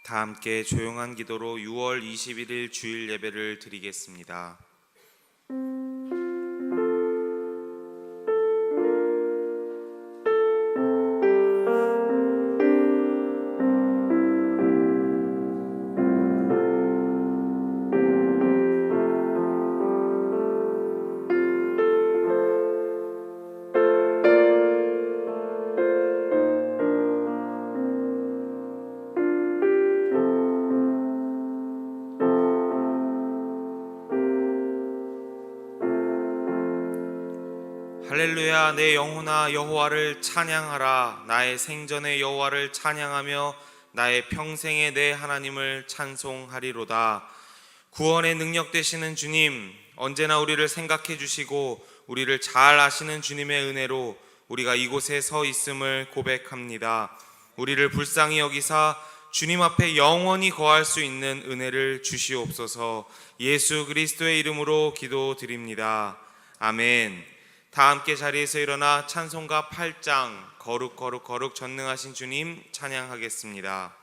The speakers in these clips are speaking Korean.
다 함께 조용한 기도로 6월 21일 주일 예배를 드리겠습니다. 할렐루야. 내 영혼아 여호와를 찬양하라. 나의 생전의 여호와를 찬양하며 나의 평생에 내 하나님을 찬송하리로다. 구원의 능력 되시는 주님, 언제나 우리를 생각해 주시고 우리를 잘 아시는 주님의 은혜로 우리가 이곳에 서 있음을 고백합니다. 우리를 불쌍히 여기사 주님 앞에 영원히 거할 수 있는 은혜를 주시옵소서. 예수 그리스도의 이름으로 기도드립니다. 아멘. 다 함께 자리에서 일어나 찬송가 8장 거룩 거룩 거룩 전능하신 주님 찬양하겠습니다.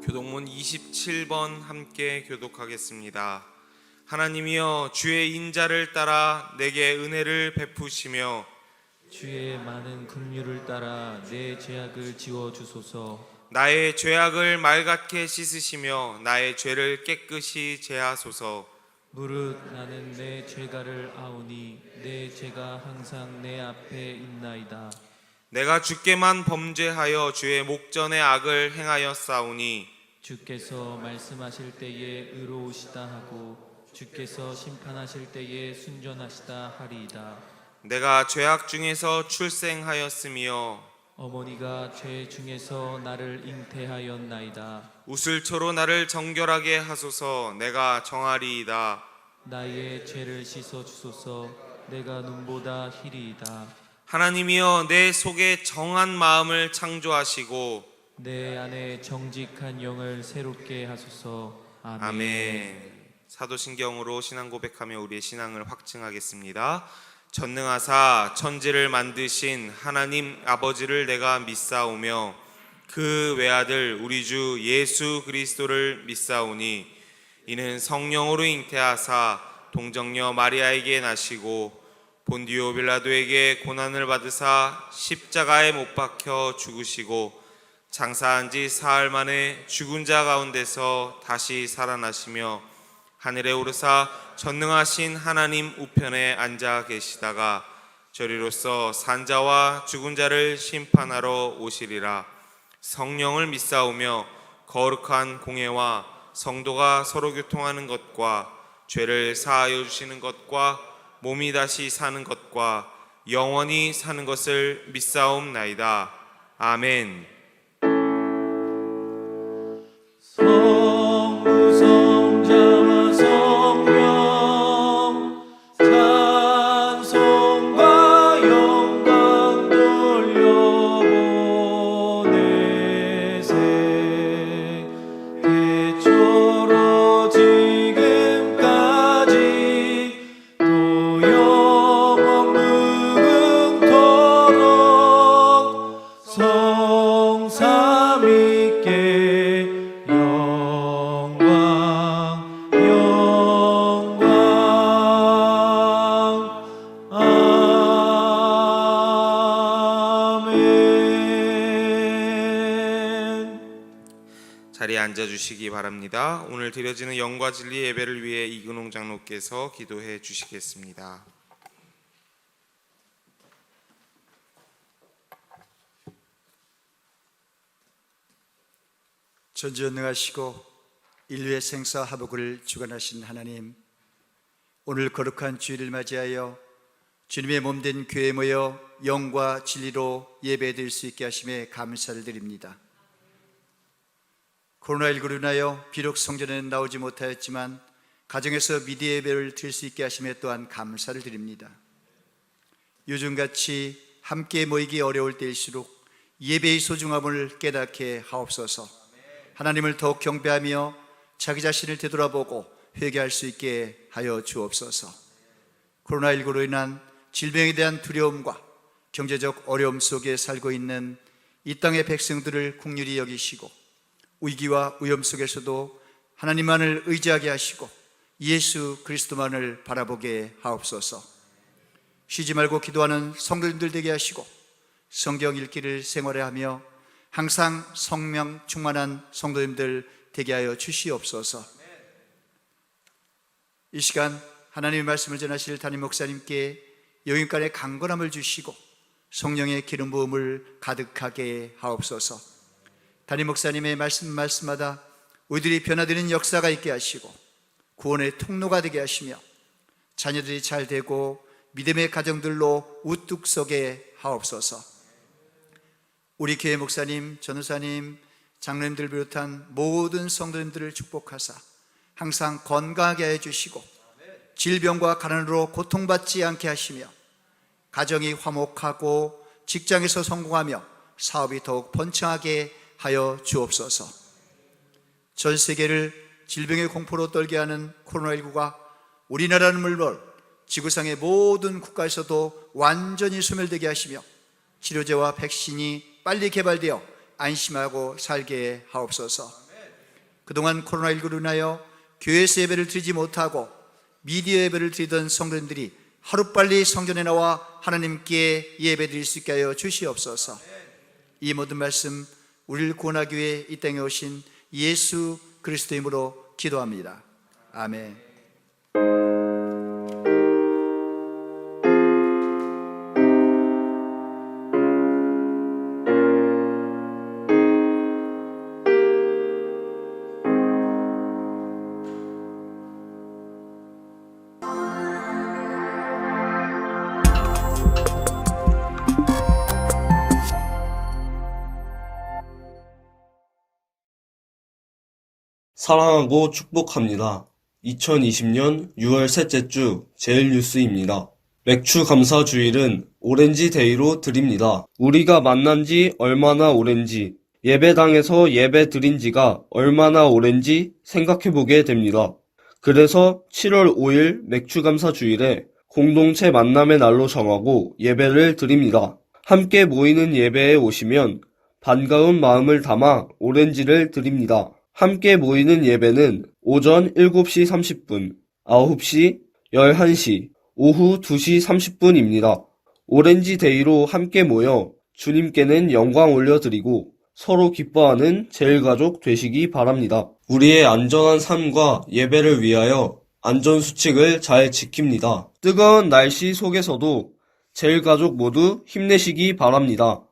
교독문 27번 함께 교독하겠습니다. 하나님이여 주의 인자를 따라 내게 은혜를 베푸시며 주의 많은 긍휼을 따라 내 죄악을 지워 주소서. 나의 죄악을 맑게 씻으시며 나의 죄를 깨끗이 제하소서. 무릇 나는 내 죄가를 아오니 내 죄가 항상 내 앞에 있나이다. 내가 주께만 범죄하여 주의 목전에 악을 행하여 싸우니 주께서 말씀하실 때에 의로우시다 하고 주께서 심판하실 때에 순전하시다 하리이다. 내가 죄악 중에서 출생하였으며 어머니가 죄 중에서 나를 잉태하였나이다. 우슬초로 나를 정결하게 하소서. 내가 정하리이다. 나의 죄를 씻어 주소서. 내가 눈보다 희리이다. 하나님이여 내 속에 정한 마음을 창조하시고 내 안에 정직한 영을 새롭게 하소서. 아멘. 아멘. 사도신경으로 신앙 고백하며 우리의 신앙을 확증하겠습니다. 전능하사 천지를 만드신 하나님 아버지를 내가 믿사오며 그 외아들 우리 주 예수 그리스도를 믿사오니 이는 성령으로 잉태하사 동정녀 마리아에게 나시고 본디오 빌라도에게 고난을 받으사 십자가에 못 박혀 죽으시고 장사한 지 사흘 만에 죽은 자 가운데서 다시 살아나시며 하늘에 오르사 전능하신 하나님 우편에 앉아 계시다가 저리로서 산자와 죽은 자를 심판하러 오시리라. 성령을 믿사오며 거룩한 공회와 성도가 서로 교통하는 것과 죄를 사하여 주시는 것과 몸이 다시 사는 것과 영원히 사는 것을 믿사옵나이다. 아멘. 성부성자와 성령 찬송과 영광 돌려보내세. 태초로 지금까지 또 영원 무궁토록 성삼위께 영광 영광. 아멘. 자리에 앉아주시기 바랍니다. 오늘 드려지는 영과 진리 예배를 위해 이근홍 장로께서 기도해 주시겠습니다. 전지전능하시고 인류의 생사 화복을 주관하신 하나님, 오늘 거룩한 주일을 맞이하여 주님의 몸된 교회에 모여 영과 진리로 예배드릴 수 있게 하심에 감사를 드립니다. 코로나19로 인하여 비록 성전에는 나오지 못하였지만 가정에서 미디어 예배를 드릴 수 있게 하심에 또한 감사를 드립니다. 요즘같이 함께 모이기 어려울 때일수록 예배의 소중함을 깨닫게 하옵소서. 하나님을 더욱 경배하며 자기 자신을 되돌아보고 회개할 수 있게 하여 주옵소서. 코로나19로 인한 질병에 대한 두려움과 경제적 어려움 속에 살고 있는 이 땅의 백성들을 긍휼히 여기시고 위기와 위험 속에서도 하나님만을 의지하게 하시고 예수 그리스도만을 바라보게 하옵소서. 쉬지 말고 기도하는 성도님들 되게 하시고 성경 읽기를 생활에 하며 항상 성령 충만한 성도님들 되게 하여 주시옵소서. 이 시간 하나님의 말씀을 전하실 담임 목사님께 영육간의 강건함을 주시고 성령의 기름 부음을 가득하게 하옵소서. 담임 목사님의 말씀마다 우리들이 변화되는 역사가 있게 하시고 구원의 통로가 되게 하시며 자녀들이 잘 되고 믿음의 가정들로 우뚝 서게 하옵소서. 우리 교회 목사님, 전우사님, 장로님들 비롯한 모든 성도님들을 축복하사 항상 건강하게 해주시고 질병과 가난으로 고통받지 않게 하시며 가정이 화목하고 직장에서 성공하며 사업이 더욱 번창하게 하여 주옵소서. 전 세계를 질병의 공포로 떨게 하는 코로나19가 우리나라는 물론 지구상의 모든 국가에서도 완전히 소멸되게 하시며 치료제와 백신이 빨리 개발되어 안심하고 살게 하옵소서. 그동안 코로나19로 인하여 교회에서 예배를 드리지 못하고 미디어 예배를 드리던 성도님들이 하루빨리 성전에 나와 하나님께 예배 드릴 수 있게 하여 주시옵소서. 이 모든 말씀 우리를 구원하기 위해 이 땅에 오신 예수 그리스도 이름으로 기도합니다. 아멘. 사랑하고 축복합니다. 2020년 6월 셋째 주 제일뉴스입니다. 맥주 감사 주일은 오렌지 데이로 드립니다. 우리가 만난 지 얼마나 오랜지 예배당에서 예배 드린 지가 얼마나 오랜지 생각해 보게 됩니다. 그래서 7월 5일 맥주감사 주일에 공동체 만남의 날로 정하고 예배를 드립니다. 함께 모이는 예배에 오시면 반가운 마음을 담아 오렌지를 드립니다. 함께 모이는 예배는 오전 7시 30분, 9시, 11시, 오후 2시 30분입니다. 오렌지 데이로 함께 모여 주님께는 영광 올려드리고 서로 기뻐하는 제일가족 되시기 바랍니다. 우리의 안전한 삶과 예배를 위하여 안전수칙을 잘 지킵니다. 뜨거운 날씨 속에서도 제일가족 모두 힘내시기 바랍니다.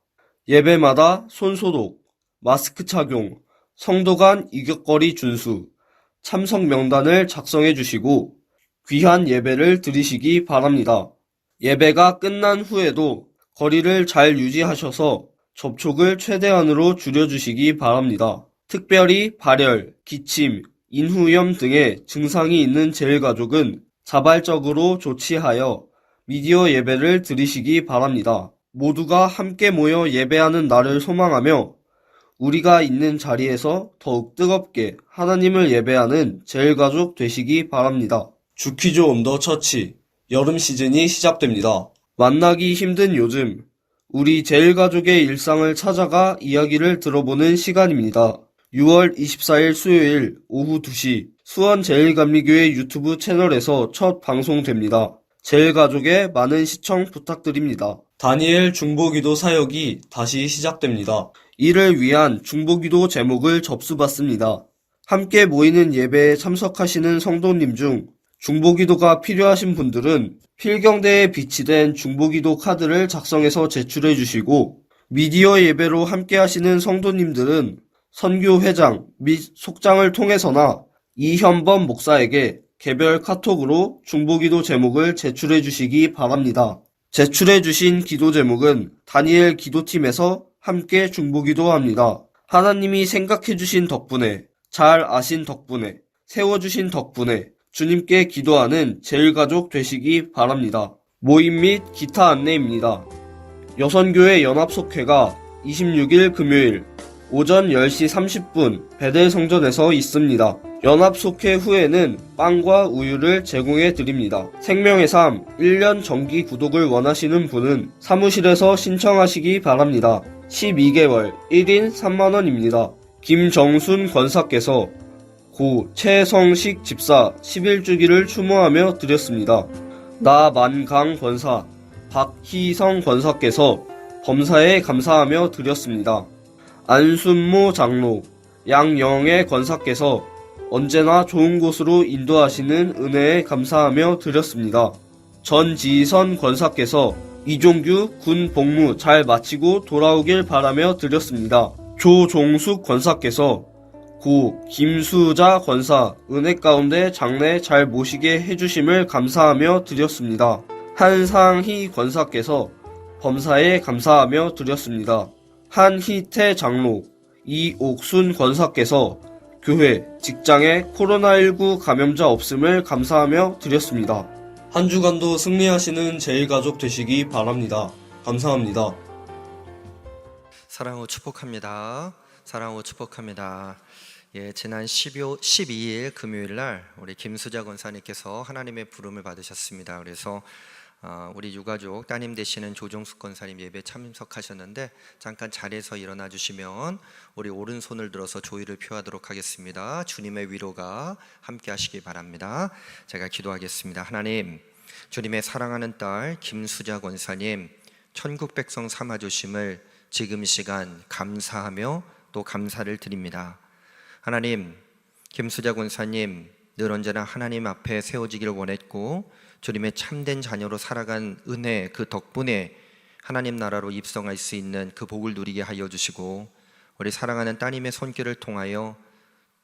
예배마다 손소독, 마스크 착용, 성도 간 이격거리 준수, 참석 명단을 작성해 주시고 귀한 예배를 드리시기 바랍니다. 예배가 끝난 후에도 거리를 잘 유지하셔서 접촉을 최대한으로 줄여주시기 바랍니다. 특별히 발열, 기침, 인후염 등의 증상이 있는 제일가족은 자발적으로 조치하여 미디어 예배를 드리시기 바랍니다. 모두가 함께 모여 예배하는 날을 소망하며 우리가 있는 자리에서 더욱 뜨겁게 하나님을 예배하는 제일가족 되시기 바랍니다. 주키즈 온 더 처치 여름 시즌이 시작됩니다. 만나기 힘든 요즘 우리 제일가족의 일상을 찾아가 이야기를 들어보는 시간입니다. 6월 24일 수요일 오후 2시 수원제일감리교회 유튜브 채널에서 첫 방송됩니다. 제일가족의 많은 시청 부탁드립니다. 다니엘 중보기도 사역이 다시 시작됩니다. 이를 위한 중보기도 제목을 접수받습니다. 함께 모이는 예배에 참석하시는 성도님 중 중보기도가 필요하신 분들은 필경대에 비치된 중보기도 카드를 작성해서 제출해 주시고 미디어 예배로 함께 하시는 성도님들은 선교회장 및 속장을 통해서나 이현범 목사에게 개별 카톡으로 중보기도 제목을 제출해 주시기 바랍니다. 제출해 주신 기도 제목은 다니엘 기도팀에서 함께 중보기도합니다. 하나님이 생각해 주신 덕분에, 잘 아신 덕분에, 세워주신 덕분에 주님께 기도하는 제일가족 되시기 바랍니다. 모임 및 기타 안내입니다. 여선교회 연합속회가 26일 금요일 오전 10시 30분 베델 성전에서 있습니다. 연합속회 후에는 빵과 우유를 제공해 드립니다. 생명의 삶 1년 정기 구독을 원하시는 분은 사무실에서 신청하시기 바랍니다. 12개월 1인 3만원입니다. 김정순 권사께서 고 최성식 집사 11주기를 추모하며 드렸습니다. 나만강 권사, 박희성 권사께서 범사에 감사하며 드렸습니다. 안순모 장로, 양영애 권사께서 언제나 좋은 곳으로 인도하시는 은혜에 감사하며 드렸습니다. 전지선 권사께서 이종규 군 복무 잘 마치고 돌아오길 바라며 드렸습니다. 조종숙 권사께서 고 김수자 권사 은혜 가운데 장래 잘 모시게 해주심을 감사하며 드렸습니다. 한상희 권사께서 범사에 감사하며 드렸습니다. 한희태 장로, 이옥순 권사께서 교회, 직장에 코로나19 감염자 없음을 감사하며 드렸습니다. 한 주간도 승리하시는 제일가족 되시기 바랍니다. 감사합니다. 사랑으로 축복합니다. 사랑으로 축복합니다. 지난 12일 금요일 날 우리 김수자 권사님께서 하나님의 부름을 받으셨습니다. 그래서 우리 유가족 따님 되시는 조종숙 권사님 예배 참석하셨는데 잠깐 자리에서 일어나 주시면 우리 오른손을 들어서 조의를 표하도록 하겠습니다. 주님의 위로가 함께 하시기 바랍니다. 제가 기도하겠습니다. 하나님, 주님의 사랑하는 딸 김수자 권사님 천국 백성 삼아 주심을 지금 이 시간 감사하며 또 감사를 드립니다. 하나님, 김수자 권사님 늘 언제나 하나님 앞에 세워지기를 원했고 주님의 참된 자녀로 살아간 은혜 그 덕분에 하나님 나라로 입성할 수 있는 그 복을 누리게 하여 주시고 우리 사랑하는 따님의 손길을 통하여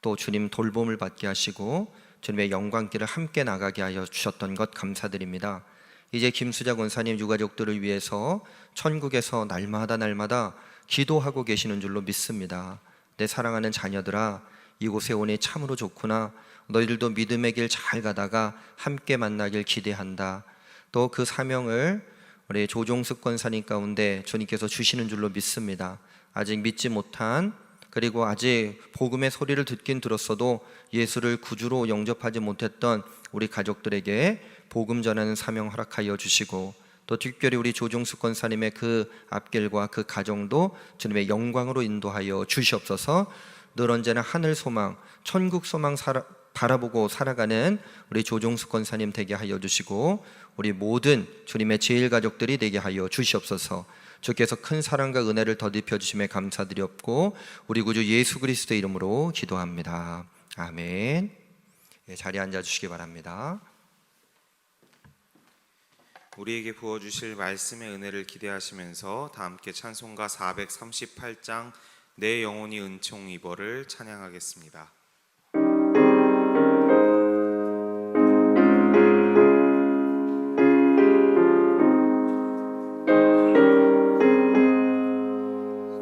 또 주님 돌봄을 받게 하시고 주님의 영광길을 함께 나가게 하여 주셨던 것 감사드립니다. 이제 김수자 권사님 유가족들을 위해서 천국에서 날마다 기도하고 계시는 줄로 믿습니다. 내 사랑하는 자녀들아, 이곳에 오니 참으로 좋구나. 너희들도 믿음의 길 잘 가다가 함께 만나길 기대한다. 또 그 사명을 우리 조종숙 권사님 가운데 주님께서 주시는 줄로 믿습니다. 아직 믿지 못한, 그리고 아직 복음의 소리를 듣긴 들었어도 예수를 구주로 영접하지 못했던 우리 가족들에게 복음 전하는 사명 허락하여 주시고, 또 특별히 우리 조종숙 권사님의 그 앞길과 그 가정도 주님의 영광으로 인도하여 주시옵소서. 늘 언제나 하늘 소망, 천국 소망 바라보고 살아가는 우리 조종숙 권사님 되게 하여 주시고, 우리 모든 주님의 제일 가족들이 되게 하여 주시옵소서. 주께서 큰 사랑과 은혜를 더입혀 주심에 감사드렸고, 우리 구주 예수 그리스도의 이름으로 기도합니다. 아멘. 자리에 앉아 주시기 바랍니다. 우리에게 부어주실 말씀의 은혜를 기대하시면서 다 함께 찬송가 438장 내 영혼이 은총 입어를 찬양하겠습니다.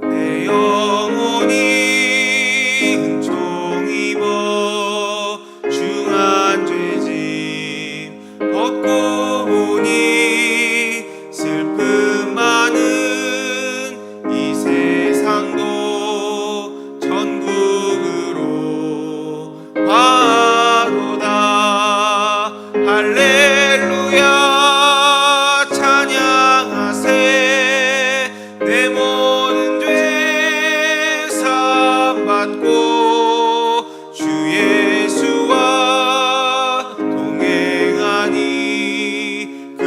내 영혼이 은총 입어 중한 죄짐 벗고 보니 슬픔 많은 이 세상도 천국으로 가도다. 할렐루야 찬양하세. 내 모든 죄 사함받고 주 예수와 동행하니 그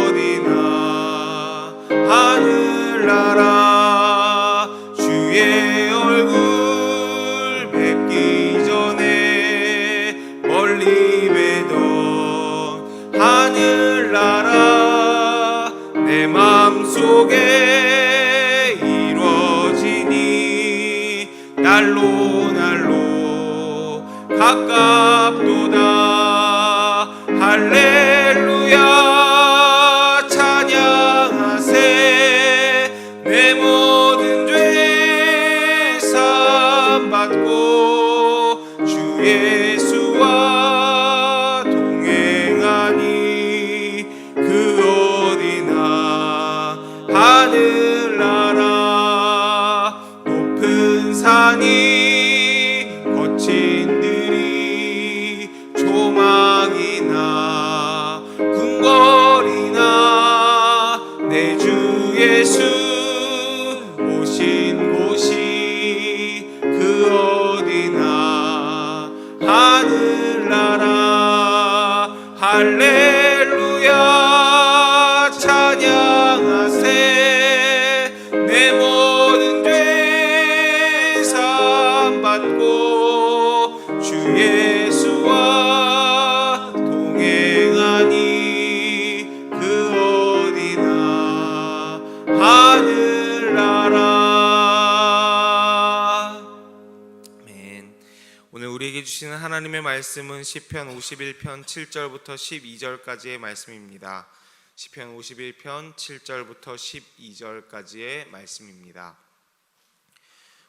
어디나 하늘나라. 주의 얼굴 뵙기 전에 멀리 뵈던 하늘나라 내 맘속에 이루어지니 날로 날로 가깝도다. 할렐루야 찬양하세. 내 모든 죄 사함받고 주 예수와 동행하니 그 어디나 하늘나라. 높은 산이 거친 들이 조망이나 궁궐이나 내 주 예수 오신 곳이 그 어디나 하늘나라. 할렐루야 찬양하세. 내 모든 죄 사함받고 주 예수와 동행하니 그 어디나 하늘나라. 아멘. 오늘 우리에게 주시는 하나님의 말씀은 시편 51편 7절부터 12절까지의 말씀입니다. 시편 51편 7절부터 12절까지의 말씀입니다.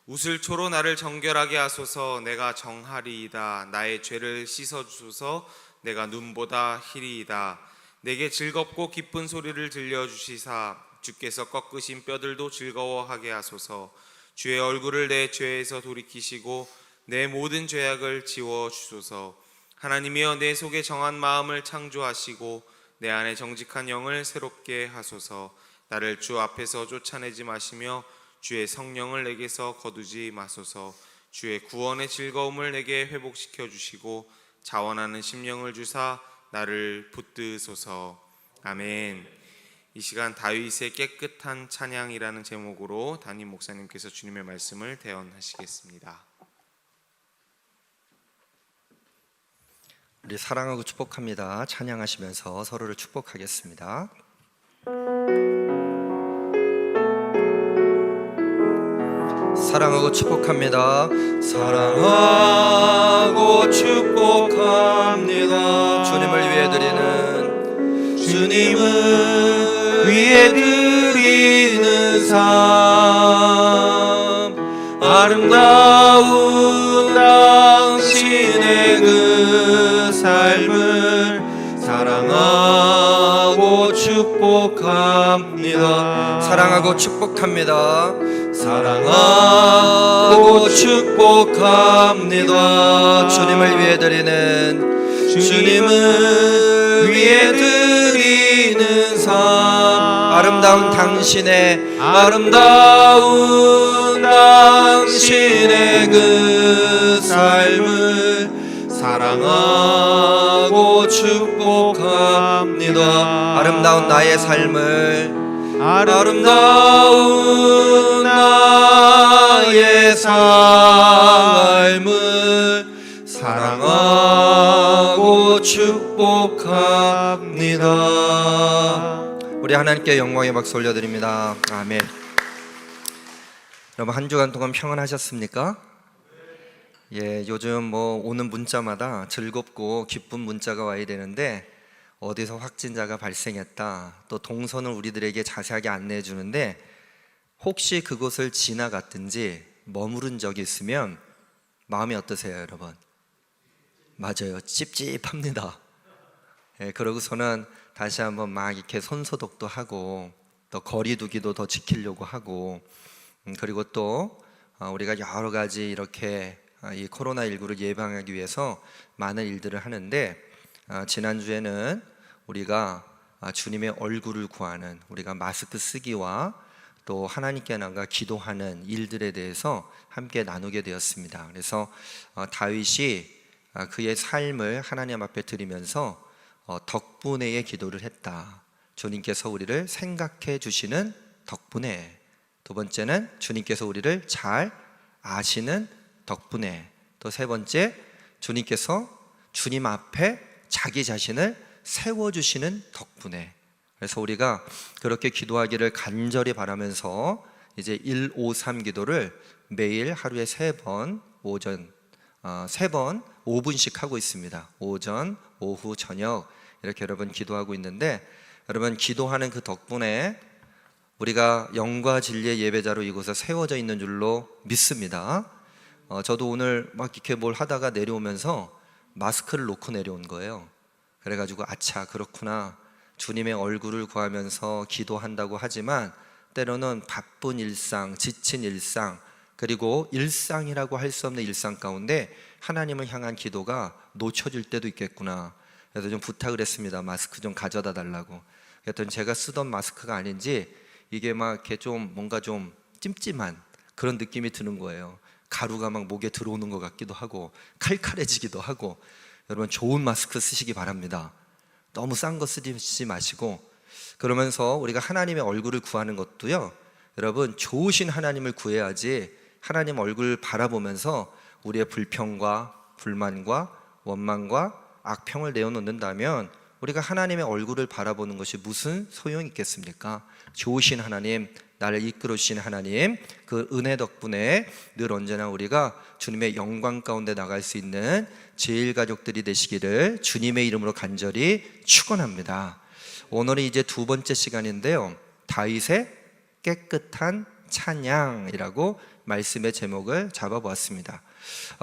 우슬초로 나를 정결하게 하소서. 내가 정하리이다. 나의 죄를 씻어주소서. 내가 눈보다 희리이다. 내게 즐겁고 기쁜 소리를 들려주시사 주께서 꺾으신 뼈들도 즐거워하게 하소서. 주의 얼굴을 내 죄에서 돌이키시고 내 모든 죄악을 지워주소서. 하나님이여 내 속에 정한 마음을 창조하시고 내 안에 정직한 영을 새롭게 하소서. 나를 주 앞에서 쫓아내지 마시며 주의 성령을 내게서 거두지 마소서. 주의 구원의 즐거움을 내게 회복시켜 주시고 자원하는 심령을 주사 나를 붙드소서. 아멘. 이 시간 다윗의 깨끗한 찬양이라는 제목으로 담임 목사님께서 주님의 말씀을 대언하시겠습니다. 우리 사랑하고 축복합니다. 찬양하시면서 서로를 축복하겠습니다. 사랑하고 축복합니다. 사랑하고 축복합니다. 주님을 위해 드리는, 주님을 위해 드리는 삶, 아름다운 당신의 그 삶을 사랑하고 축복합니다. 사랑하고 축복합니다. 사랑하고 축복합니다. 주님을 위해 드리는 주님을 위해 드리는 삶, 아름다운 당신의 그 삶을 사랑하고 축복합니다. 아름다운 나의 삶을, 아름다운 나의 삶을 사랑하고 축복합니다. 우리 하나님께 영광의 박수 올려드립니다. 아멘. 여러분, 한 주간 동안 평안하셨습니까? 예, 요즘 뭐 오는 문자마다 즐겁고 기쁜 문자가 와야 되는데 어디서 확진자가 발생했다, 또 동선을 우리들에게 자세하게 안내해 주는데 혹시 그곳을 지나갔든지 머무른 적이 있으면 마음이 어떠세요, 여러분? 맞아요, 찝찝합니다. 예, 그러고서는 다시 한번 막 이렇게 손소독도 하고 또 거리두기도 더 지키려고 하고 그리고 또 우리가 여러 가지 이렇게 이 코로나19를 예방하기 위해서 많은 일들을 하는데 지난주에는 우리가 주님의 얼굴을 구하는, 우리가 마스크 쓰기와 또 하나님께 나아가 기도하는 일들에 대해서 함께 나누게 되었습니다. 그래서 다윗이 그의 삶을 하나님 앞에 드리면서 덕분에의 기도를 했다. 주님께서 우리를 생각해 주시는 덕분에. 두 번째는 주님께서 우리를 잘 아시는 덕분에. 또 세 번째, 주님께서 주님 앞에 자기 자신을 세워주시는 덕분에. 그래서 우리가 그렇게 기도하기를 간절히 바라면서 이제 153 기도를 매일 하루에 3번, 오전 3번 5분씩 하고 있습니다. 오전, 오후, 저녁 이렇게 여러분 기도하고 있는데, 여러분 기도하는 그 덕분에 우리가 영과 진리의 예배자로 이곳에 세워져 있는 줄로 믿습니다. 저도 오늘 막 이렇게 뭘 하다가 내려오면서 마스크를 놓고 내려온 거예요. 그래가지고 아차, 그렇구나. 주님의 얼굴을 구하면서 기도한다고 하지만 때로는 바쁜 일상, 지친 일상, 그리고 일상이라고 할 수 없는 일상 가운데 하나님을 향한 기도가 놓쳐질 때도 있겠구나. 그래서 좀 부탁을 했습니다. 마스크 좀 가져다 달라고. 그랬더니 제가 쓰던 마스크가 아닌지 이게 막 이렇게 좀 뭔가 좀 찜찜한 그런 느낌이 드는 거예요. 가루가 막 목에 들어오는 것 같기도 하고 칼칼해지기도 하고. 여러분, 좋은 마스크 쓰시기 바랍니다. 너무 싼 거 쓰지 마시고. 그러면서 우리가 하나님의 얼굴을 구하는 것도요, 여러분 좋으신 하나님을 구해야지 하나님 얼굴 바라보면서 우리의 불평과 불만과 원망과 악평을 내어놓는다면 우리가 하나님의 얼굴을 바라보는 것이 무슨 소용이 있겠습니까? 좋으신 하나님, 나를 이끌어 주신 하나님, 그 은혜 덕분에 늘 언제나 우리가 주님의 영광 가운데 나갈 수 있는 제일 가족들이 되시기를 주님의 이름으로 간절히 축원합니다. 오늘은 이제 두 번째 시간인데요, 다윗의 깨끗한 찬양이라고 말씀의 제목을 잡아보았습니다.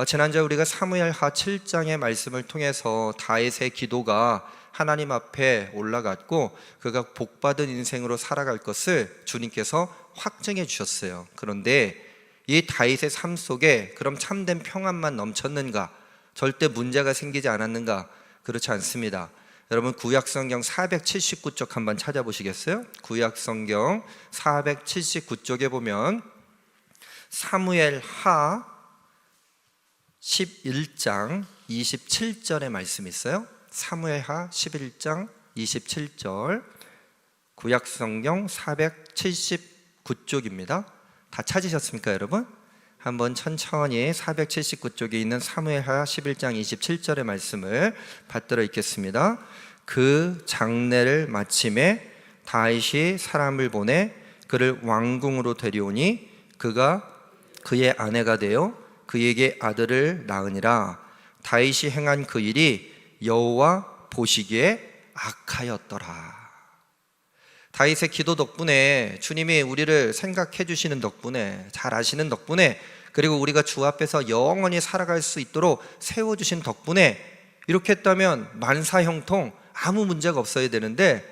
지난주에 우리가 사무엘하 7장의 말씀을 통해서 다윗의 기도가 하나님 앞에 올라갔고 그가 복받은 인생으로 살아갈 것을 주님께서 확증해 주셨어요. 그런데 이 다윗의 삶 속에 그럼 참된 평안만 넘쳤는가? 절대 문제가 생기지 않았는가? 그렇지 않습니다. 여러분, 구약성경 479쪽 한번 찾아보시겠어요? 구약성경 479쪽에 보면 사무엘하 11장 27절의 말씀이 있어요. 사무엘하 11장 27절, 구약성경 479쪽입니다. 다 찾으셨습니까, 여러분? 한번 천천히 479쪽에 있는 사무엘하 11장 27절의 말씀을 받들어 읽겠습니다. 그 장례를 마침에 다윗이 사람을 보내 그를 왕궁으로 데려오니 그가 그의 아내가 되어 그에게 아들을 낳으니라. 다윗이 행한 그 일이 여호와 보시기에 악하였더라. 다윗의 기도 덕분에, 주님이 우리를 생각해 주시는 덕분에, 잘 아시는 덕분에, 그리고 우리가 주 앞에서 영원히 살아갈 수 있도록 세워주신 덕분에 이렇게 했다면 만사형통 아무 문제가 없어야 되는데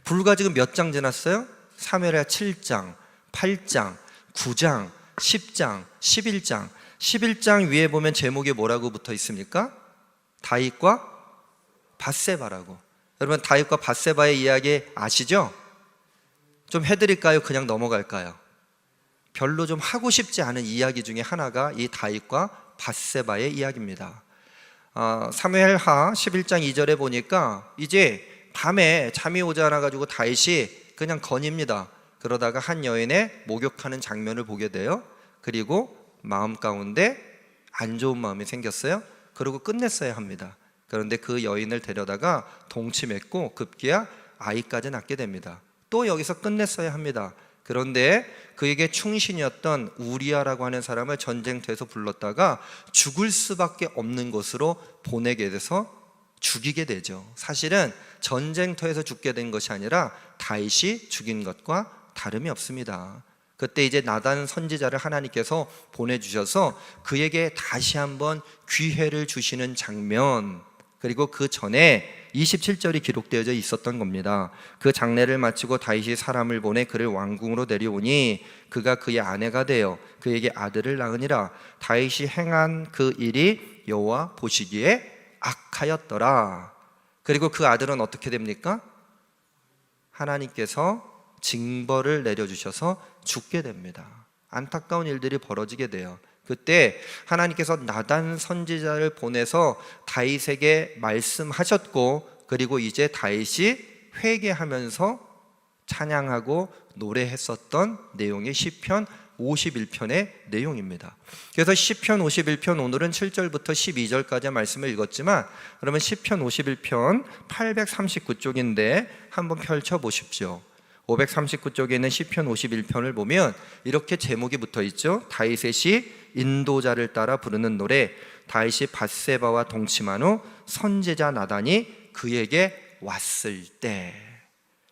불과 지금 몇 장 지났어요? 사무엘하 7장, 8장, 9장, 10장, 11장. 11장 위에 보면 제목이 뭐라고 붙어 있습니까? 다윗과 밧세바라고. 여러분, 다윗과 밧세바의 이야기 아시죠? 좀 해드릴까요? 그냥 넘어갈까요? 별로 좀 하고 싶지 않은 이야기 중에 하나가 이 다윗과 밧세바의 이야기입니다. 사무엘하 11장 2절에 보니까 이제 밤에 잠이 오지 않아 가지고 다윗이 그냥 거닙니다. 그러다가 한 여인의 목욕하는 장면을 보게 돼요. 그리고 마음 가운데 안 좋은 마음이 생겼어요. 그리고 끝냈어야 합니다. 그런데 그 여인을 데려다가 동치 맺고 급기야 아이까지 낳게 됩니다. 또 여기서 끝냈어야 합니다. 그런데 그에게 충신이었던 우리아라고 하는 사람을 전쟁터에서 불렀다가 죽을 수밖에 없는 곳으로 보내게 돼서 죽이게 되죠. 사실은 전쟁터에서 죽게 된 것이 아니라 다윗이 죽인 것과 다름이 없습니다. 그때 이제 나단 선지자를 하나님께서 보내주셔서 그에게 다시 한번 기회를 주시는 장면, 그리고 그 전에 27절이 기록되어져 있었던 겁니다. 그 장례를 마치고 다윗이 사람을 보내 그를 왕궁으로 내려오니 그가 그의 아내가 되어 그에게 아들을 낳으니라. 다윗이 행한 그 일이 여호와 보시기에 악하였더라. 그리고 그 아들은 어떻게 됩니까? 하나님께서 징벌을 내려주셔서 죽게 됩니다. 안타까운 일들이 벌어지게 돼요. 그때 하나님께서 나단 선지자를 보내서 다윗에게 말씀하셨고, 그리고 이제 다윗이 회개하면서 찬양하고 노래했었던 내용이 시편 51편의 내용입니다. 그래서 시편 51편 오늘은 7절부터 12절까지 말씀을 읽었지만, 그러면 시편 51편 839쪽인데 한번 펼쳐 보십시오. 539쪽에 있는 시편 51편을 보면 이렇게 제목이 붙어 있죠. 다윗의 시 인도자를 따라 부르는 노래. 다윗이 밧세바와 동침한 후 선지자 나단이 그에게 왔을 때,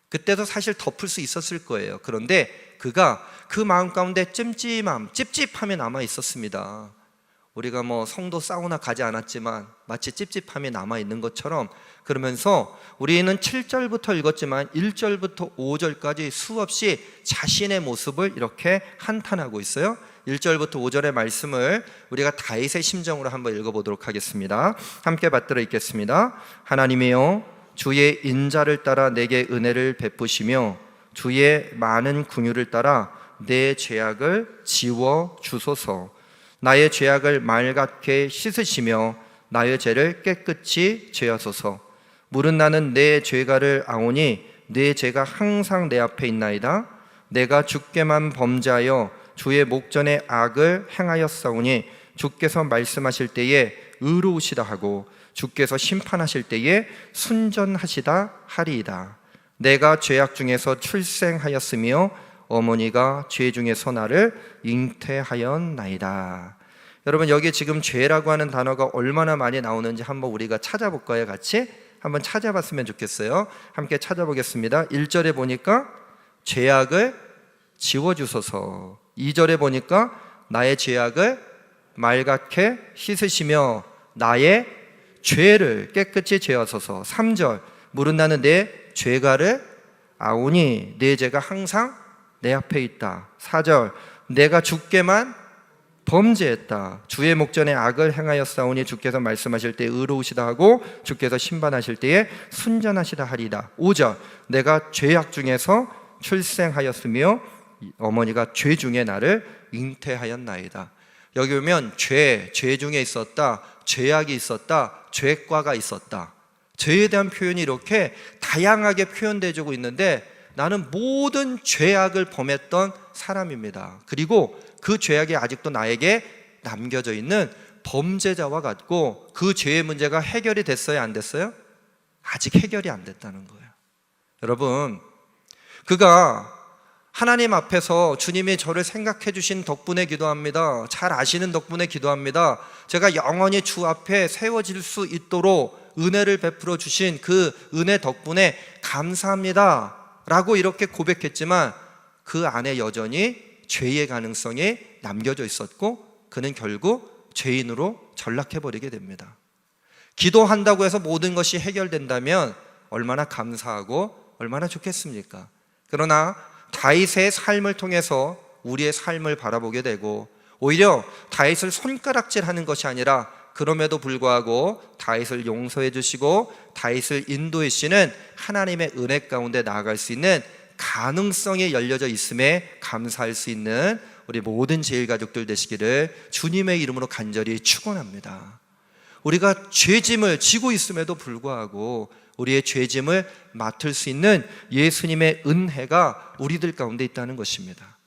그때도 사실 덮을 수 있었을 거예요. 그런데 그가 그 마음 가운데 찝찝함이 남아 있었습니다. 우리가 뭐 성도 사우나 가지 않았지만 마치 찝찝함이 남아 있는 것처럼, 그러면서 우리는 7절부터 읽었지만 1절부터 5절까지 수없이 자신의 모습을 이렇게 한탄하고 있어요. 1절부터 5절의 말씀을 우리가 다윗의 심정으로 한번 읽어보도록 하겠습니다. 함께 받들어 읽겠습니다. 하나님이여, 주의 인자를 따라 내게 은혜를 베푸시며 주의 많은 긍휼을 따라 내 죄악을 지워 주소서. 나의 죄악을 맑게 씻으시며 나의 죄를 깨끗이 제하소서. 물은 나는 내 죄가를 아오니 내 죄가 항상 내 앞에 있나이다. 내가 주께만 범죄하여 주의 목전에 악을 행하였사오니 주께서 말씀하실 때에 의로우시다 하고 주께서 심판하실 때에 순전하시다 하리이다. 내가 죄악 중에서 출생하였으며 어머니가 죄 중에서 나를 잉태하였나이다. 여러분, 여기 지금 죄라고 하는 단어가 얼마나 많이 나오는지 한번 우리가 찾아볼까요? 같이 한번 찾아봤으면 좋겠어요. 함께 찾아보겠습니다. 1절에 보니까 죄악을 지워주소서. 2절에 보니까 나의 죄악을 맑게 씻으시며 나의 죄를 깨끗이 제하소서. 3절, 물은 나는 내 죄가를 아오니 내 죄가 항상 내 앞에 있다. 4절, 내가 주께만 범죄했다. 주의 목전에 악을 행하였사오니 주께서 말씀하실 때 의로우시다 하고 주께서 심판하실 때에 순전하시다 하리다. 5절, 내가 죄악 중에서 출생하였으며 어머니가 죄 중에 나를 잉태하였나이다. 여기 보면 죄 중에 있었다, 죄악이 있었다, 죄과가 있었다. 죄에 대한 표현이 이렇게 다양하게 표현되어지고 있는데, 나는 모든 죄악을 범했던 사람입니다. 그리고 그 죄악이 아직도 나에게 남겨져 있는 범죄자와 같고, 그 죄의 문제가 해결이 됐어요, 안 됐어요? 아직 해결이 안 됐다는 거예요. 여러분, 그가 하나님 앞에서 주님이 저를 생각해 주신 덕분에 기도합니다, 잘 아시는 덕분에 기도합니다, 제가 영원히 주 앞에 세워질 수 있도록 은혜를 베풀어 주신 그 은혜 덕분에 감사합니다 라고 이렇게 고백했지만, 그 안에 여전히 죄의 가능성이 남겨져 있었고, 그는 결국 죄인으로 전락해버리게 됩니다. 기도한다고 해서 모든 것이 해결된다면 얼마나 감사하고 얼마나 좋겠습니까? 그러나 다윗의 삶을 통해서 우리의 삶을 바라보게 되고, 오히려 다윗을 손가락질하는 것이 아니라 그럼에도 불구하고 다윗을 용서해 주시고 다윗을 인도해 주시는 하나님의 은혜 가운데 나아갈 수 있는 가능성이 열려져 있음에 감사할 수 있는 우리 모든 제일가족들 되시기를 주님의 이름으로 간절히 축원합니다. 우리가 죄짐을 지고 있음에도 불구하고 우리의 죄짐을 맡을 수 있는 예수님의 은혜가 우리들 가운데 있다는 것입니다.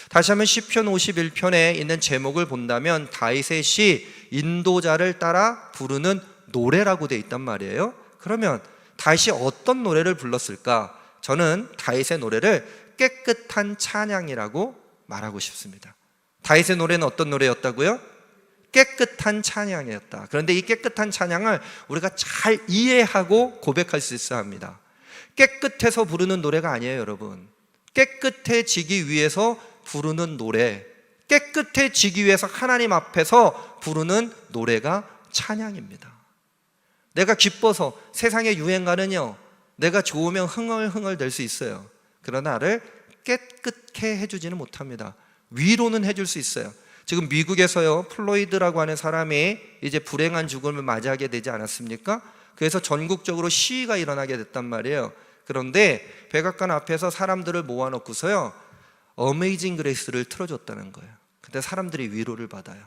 다시 한번 시편 51편에 있는 제목을 본다면 다윗의 시 인도자를 따라 부르는 노래라고 되어 있단 말이에요. 그러면 다윗이 어떤 노래를 불렀을까? 저는 다윗의 노래를 깨끗한 찬양이라고 말하고 싶습니다. 다윗의 노래는 어떤 노래였다고요? 깨끗한 찬양이었다. 그런데 이 깨끗한 찬양을 우리가 잘 이해하고 고백할 수 있어야 합니다. 깨끗해서 부르는 노래가 아니에요, 여러분. 깨끗해지기 위해서 부르는 노래, 깨끗해지기 위해서 하나님 앞에서 부르는 노래가 찬양입니다. 내가 기뻐서 세상의 유행가는요, 내가 좋으면 흥얼흥얼 될 수 있어요. 그러나 나를 깨끗해 해주지는 못합니다. 위로는 해줄 수 있어요. 지금 미국에서요, 플로이드라고 하는 사람이 이제 불행한 죽음을 맞이하게 되지 않았습니까? 그래서 전국적으로 시위가 일어나게 됐단 말이에요. 그런데 백악관 앞에서 사람들을 모아놓고서요, 어메이징 그레이스를 틀어줬다는 거예요. 그때 사람들이 위로를 받아요.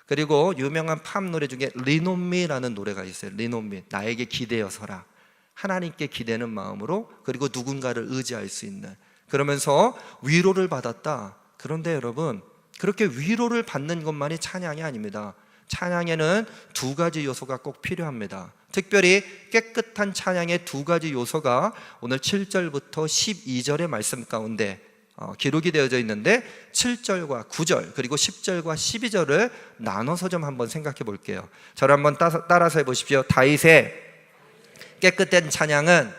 그리고 유명한 팝 노래 중에 Lean on me라는 노래가 있어요. Lean on me, 나에게 기대어 서라. 하나님께 기대는 마음으로, 그리고 누군가를 의지할 수 있는, 그러면서 위로를 받았다. 그런데 여러분, 그렇게 위로를 받는 것만이 찬양이 아닙니다. 찬양에는 두 가지 요소가 꼭 필요합니다. 특별히 깨끗한 찬양의 두 가지 요소가 오늘 7절부터 12절의 말씀 가운데 기록이 되어져 있는데, 7절과 9절 그리고 10절과 12절을 나눠서 좀 한번 생각해 볼게요. 저를 한번 따라서 해보십시오. 다윗의 깨끗한 찬양은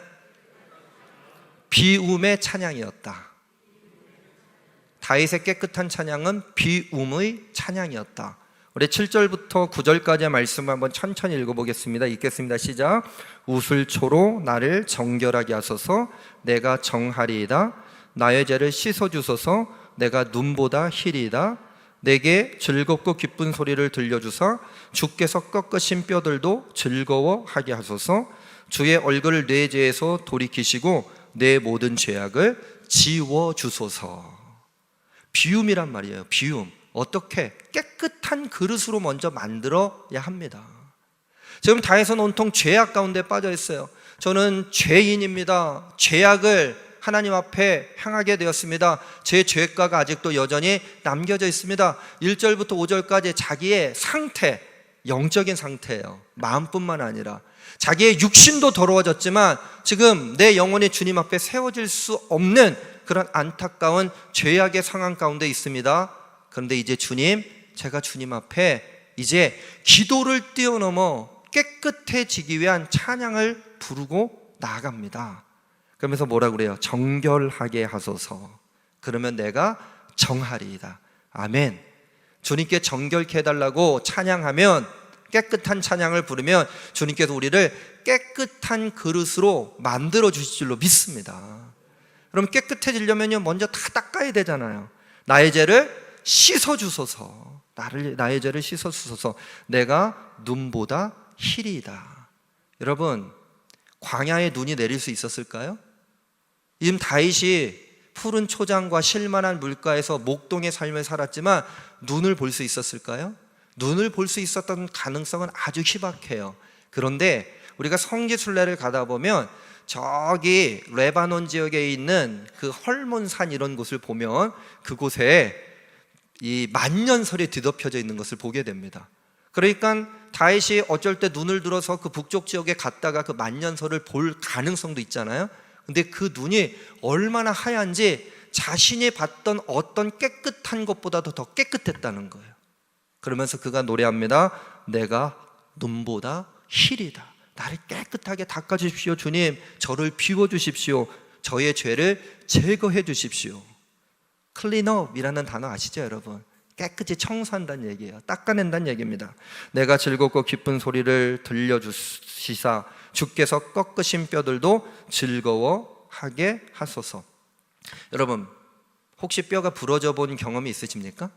비움의 찬양이었다. 다윗의 깨끗한 찬양은 비움의 찬양이었다. 우리 7절부터 9절까지의 말씀을 한번 천천히 읽어보겠습니다. 읽겠습니다. 시작. 우슬초로 나를 정결하게 하소서. 내가 정하리이다. 나의 죄를 씻어주소서. 내가 눈보다 희리이다. 내게 즐겁고 기쁜 소리를 들려주사 주께서 꺾으신 뼈들도 즐거워하게 하소서. 주의 얼굴을 내 죄에서 돌이키시고 내 모든 죄악을 지워주소서. 비움이란 말이에요. 비움. 어떻게? 깨끗한 그릇으로 먼저 만들어야 합니다. 지금 다윗은 온통 죄악 가운데 빠져 있어요. 저는 죄인입니다. 죄악을 하나님 앞에 행하게 되었습니다. 제 죄가가 아직도 여전히 남겨져 있습니다. 1절부터 5절까지 자기의 상태, 영적인 상태예요. 마음뿐만 아니라 자기의 육신도 더러워졌지만 지금 내 영혼이 주님 앞에 세워질 수 없는 그런 안타까운 죄악의 상황 가운데 있습니다. 그런데 이제 주님, 제가 주님 앞에 이제 기도를 뛰어넘어 깨끗해지기 위한 찬양을 부르고 나아갑니다. 그러면서 뭐라 그래요? 정결하게 하소서. 그러면 내가 정하리이다. 아멘. 주님께 정결케 해달라고 찬양하면, 깨끗한 찬양을 부르면 주님께서 우리를 깨끗한 그릇으로 만들어 주실 줄로 믿습니다. 그럼 깨끗해지려면요, 먼저 다 닦아야 되잖아요. 나의 죄를 씻어주소서. 나의 죄를 씻어주소서. 내가 눈보다 희리이다. 여러분, 광야에 눈이 내릴 수 있었을까요? 지금 다윗이 푸른 초장과 실만한 물가에서 목동의 삶을 살았지만 눈을 볼 수 있었을까요? 눈을 볼 수 있었던 가능성은 아주 희박해요. 그런데 우리가 성지순례를 가다 보면 저기 레바논 지역에 있는 그 헐몬산 이런 곳을 보면 그곳에 이 만년설이 뒤덮여져 있는 것을 보게 됩니다. 그러니까 다윗이 어쩔 때 눈을 들어서 그 북쪽 지역에 갔다가 그 만년설을 볼 가능성도 있잖아요. 근데 그 눈이 얼마나 하얀지 자신이 봤던 어떤 깨끗한 것보다도 더 깨끗했다는 거예요. 그러면서 그가 노래합니다. 내가 눈보다 희리다. 나를 깨끗하게 닦아주십시오. 주님, 저를 비워주십시오. 저의 죄를 제거해 주십시오. 클린업이라는 단어 아시죠, 여러분? 깨끗이 청소한다는 얘기예요. 닦아낸다는 얘기입니다. 내가 즐겁고 기쁜 소리를 들려주시사 주께서 꺾으신 뼈들도 즐거워하게 하게 하소서. 여러분, 혹시 뼈가 부러져 본 경험이 있으십니까?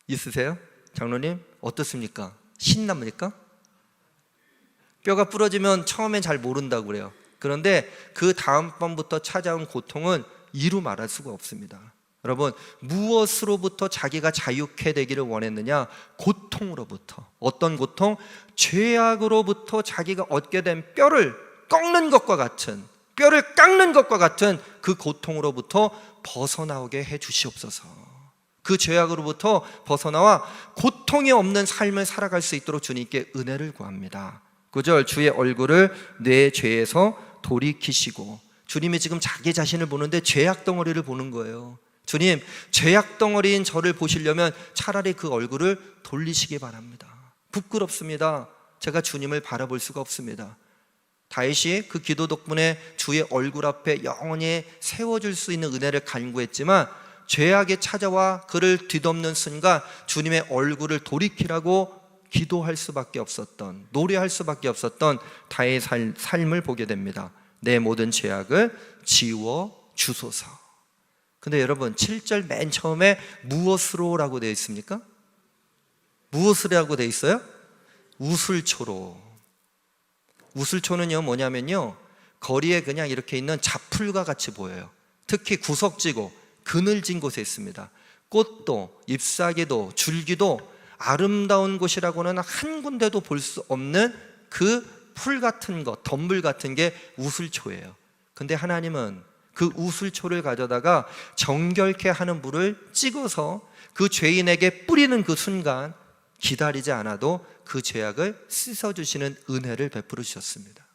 있으세요? 장로님 어떻습니까? 신납니까? 뼈가 부러지면 처음엔 잘 모른다고 그래요. 그런데 그 다음번부터 찾아온 고통은 이루 말할 수가 없습니다. 여러분, 무엇으로부터 자기가 자유케 되기를 원했느냐? 고통으로부터. 어떤 고통? 죄악으로부터 자기가 얻게 된 뼈를 꺾는 것과 같은, 뼈를 깎는 것과 같은 그 고통으로부터 벗어나오게 해 주시옵소서. 그 죄악으로부터 벗어나와 고통이 없는 삶을 살아갈 수 있도록 주님께 은혜를 구합니다. 9절, 주의 얼굴을 내 죄에서 돌이키시고. 주님이 지금 자기 자신을 보는데 죄악 덩어리를 보는 거예요. 주님, 죄악 덩어리인 저를 보시려면 차라리 그 얼굴을 돌리시기 바랍니다. 부끄럽습니다. 제가 주님을 바라볼 수가 없습니다. 다윗이 그 기도 덕분에 주의 얼굴 앞에 영원히 세워줄 수 있는 은혜를 간구했지만 죄악이 찾아와 그를 뒤덮는 순간 주님의 얼굴을 돌이키라고 기도할 수밖에 없었던, 노래할 수밖에 없었던 다윗의 삶을 보게 됩니다. 내 모든 죄악을 지워 주소서. 근데 여러분, 7절 맨 처음에 무엇으로라고 되어 있습니까? 무엇으로라고 되어 있어요? 우슬초로. 우슬초는요 뭐냐면요, 거리에 그냥 이렇게 있는 잡풀과 같이 보여요. 특히 구석지고 그늘진 곳에 있습니다. 꽃도 잎사귀도 줄기도 아름다운 곳이라고는 한 군데도 볼 수 없는 그 풀 같은 것, 덤불 같은 게 우슬초예요. 근데 하나님은 그 우슬초를 가져다가 정결케 하는 물을 찍어서 그 죄인에게 뿌리는 그 순간 기다리지 않아도 그 죄악을 씻어주시는 은혜를 베풀어 주셨습니다.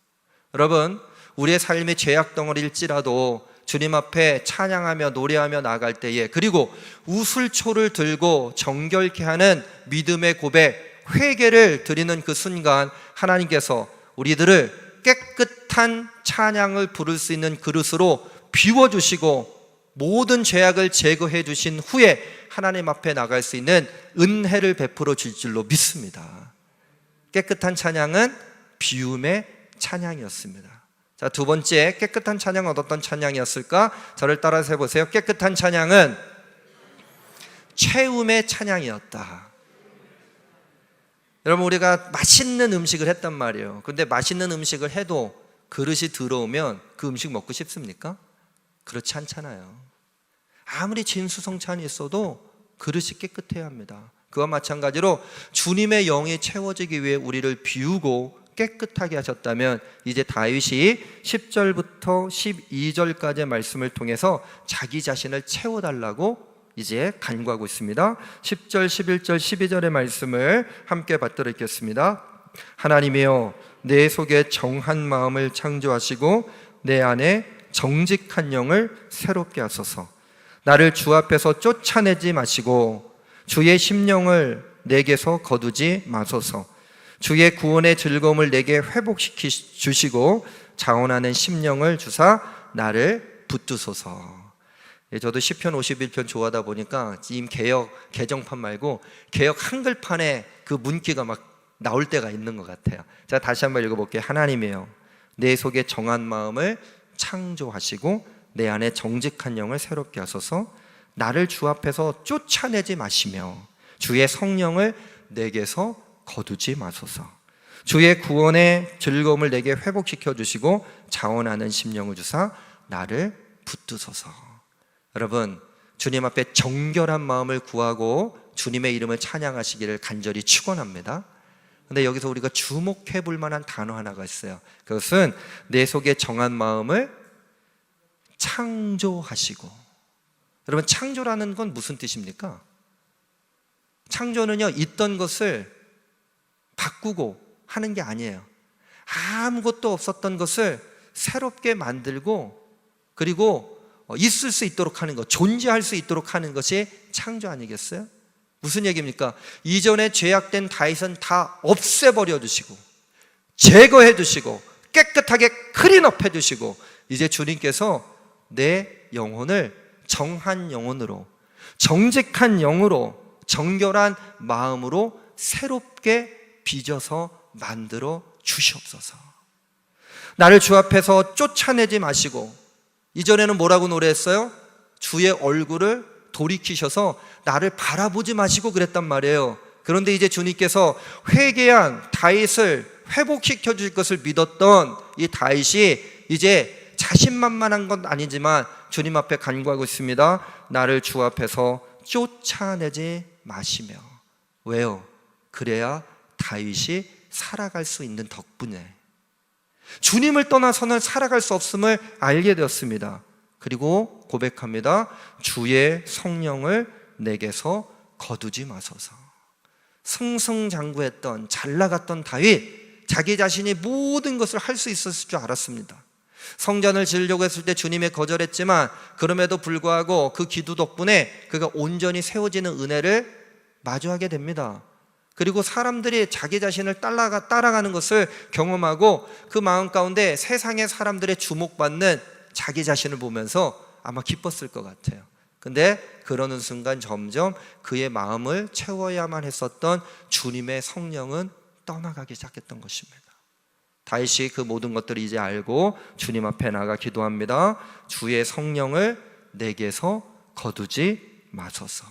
여러분, 우리의 삶의 죄악 덩어리일지라도 주님 앞에 찬양하며 노래하며 나아갈 때에, 그리고 우슬초를 들고 정결케 하는 믿음의 고백, 회개를 드리는 그 순간 하나님께서 우리들을 깨끗한 찬양을 부를 수 있는 그릇으로 비워주시고 모든 죄악을 제거해 주신 후에 하나님 앞에 나갈 수 있는 은혜를 베풀어 줄 줄로 믿습니다. 깨끗한 찬양은 비움의 찬양이었습니다. 자, 두 번째, 깨끗한 찬양은 어떤 찬양이었을까? 저를 따라서 해보세요. 깨끗한 찬양은 채움의 찬양이었다. 여러분, 우리가 맛있는 음식을 했단 말이에요. 그런데 맛있는 음식을 해도 그릇이 더러우면 그 음식 먹고 싶습니까? 그렇지 않잖아요. 아무리 진수성찬이 있어도 그릇이 깨끗해야 합니다. 그와 마찬가지로 주님의 영이 채워지기 위해 우리를 비우고 깨끗하게 하셨다면 이제 다윗이 10절부터 12절까지의 말씀을 통해서 자기 자신을 채워달라고 이제 간구하고 있습니다. 10절, 11절, 12절의 말씀을 함께 받들어 읽겠습니다. 하나님이여, 내 속에 정한 마음을 창조하시고 내 안에 정직한 영을 새롭게 하소서. 나를 주 앞에서 쫓아내지 마시고 주의 심령을 내게서 거두지 마소서. 주의 구원의 즐거움을 내게 회복시켜 주시고 자원하는 심령을 주사 나를 붙드소서. 저도 시편 51편 좋아하다 보니까 지금 개역 개정판 말고 개역 한글판에 그 문기가 막 나올 때가 있는 것 같아요. 자, 다시 한번 읽어볼게요. 하나님이여, 내 속에 정한 마음을 창조하시고 내 안에 정직한 영을 새롭게 하소서. 나를 주 앞에서 쫓아내지 마시며 주의 성령을 내게서 거두지 마소서. 주의 구원의 즐거움을 내게 회복시켜 주시고 자원하는 심령을 주사 나를 붙드소서. 여러분, 주님 앞에 정결한 마음을 구하고 주님의 이름을 찬양하시기를 간절히 축원합니다. 근데 여기서 우리가 주목해 볼 만한 단어 하나가 있어요. 그것은 내 속에 정한 마음을 창조하시고. 여러분, 창조라는 건 무슨 뜻입니까? 창조는요, 있던 것을 바꾸고 하는 게 아니에요. 아무것도 없었던 것을 새롭게 만들고 그리고 있을 수 있도록 하는 것, 존재할 수 있도록 하는 것이 창조 아니겠어요? 무슨 얘기입니까? 이전에 죄악된 다윗은 다 없애버려 주시고 제거해 주시고 깨끗하게 클린업 해 주시고 이제 주님께서 내 영혼을 정한 영혼으로, 정직한 영으로, 정결한 마음으로 새롭게 빚어서 만들어 주시옵소서. 나를 주 앞에서 쫓아내지 마시고, 이전에는 뭐라고 노래했어요? 주의 얼굴을 돌이키셔서 나를 바라보지 마시고 그랬단 말이에요. 그런데 이제 주님께서 회개한 다윗을 회복시켜 줄 것을 믿었던 이 다윗이 이제 자신만만한 건 아니지만 주님 앞에 간구하고 있습니다. 나를 주 앞에서 쫓아내지 마시며. 왜요? 그래야 다윗이 살아갈 수 있는 덕분에 주님을 떠나서는 살아갈 수 없음을 알게 되었습니다. 그리고 고백합니다. 주의 성령을 내게서 거두지 마소서. 승승장구했던 잘 나갔던 다윗, 자기 자신이 모든 것을 할 수 있었을 줄 알았습니다. 성전을 지으려고 했을 때 주님의 거절했지만 그럼에도 불구하고 그 기도 덕분에 그가 온전히 세워지는 은혜를 마주하게 됩니다. 그리고 사람들이 자기 자신을 따라가는 것을 경험하고 그 마음 가운데 세상의 사람들의 주목받는 자기 자신을 보면서 아마 기뻤을 것 같아요. 근데 그러는 순간 점점 그의 마음을 채워야만 했었던 주님의 성령은 떠나가기 시작했던 것입니다. 다윗이 그 모든 것들을 이제 알고 주님 앞에 나가 기도합니다. 주의 성령을 내게서 거두지 마소서.